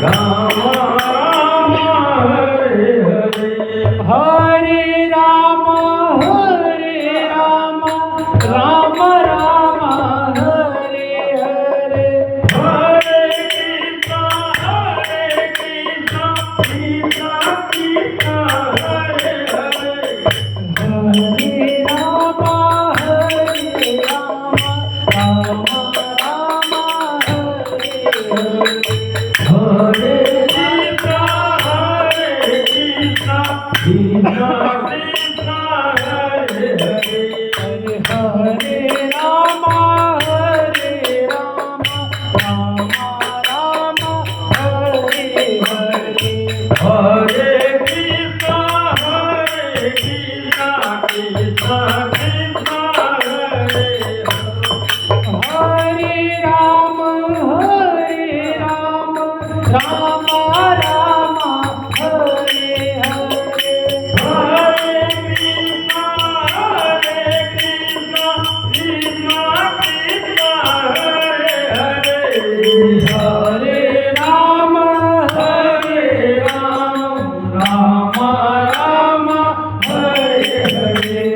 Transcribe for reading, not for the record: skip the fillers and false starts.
Ram Ram Hare Hare Hare Ram Ram Ram Hare Hare Hare Krishna Krishna Krishna Hare Hare Hare Ram Ram Ram Hare Hare Hare Krishna Krishna Krishna Hare Hare Hare Ram Ram Ram Hare Hare Hare Krishna Krishna Krishna Hare Hare Ram Ram Ram Hare Hare Hare Krishna Krishna Krishna Hare Hare Hare Ram Ram Ram Hare Hare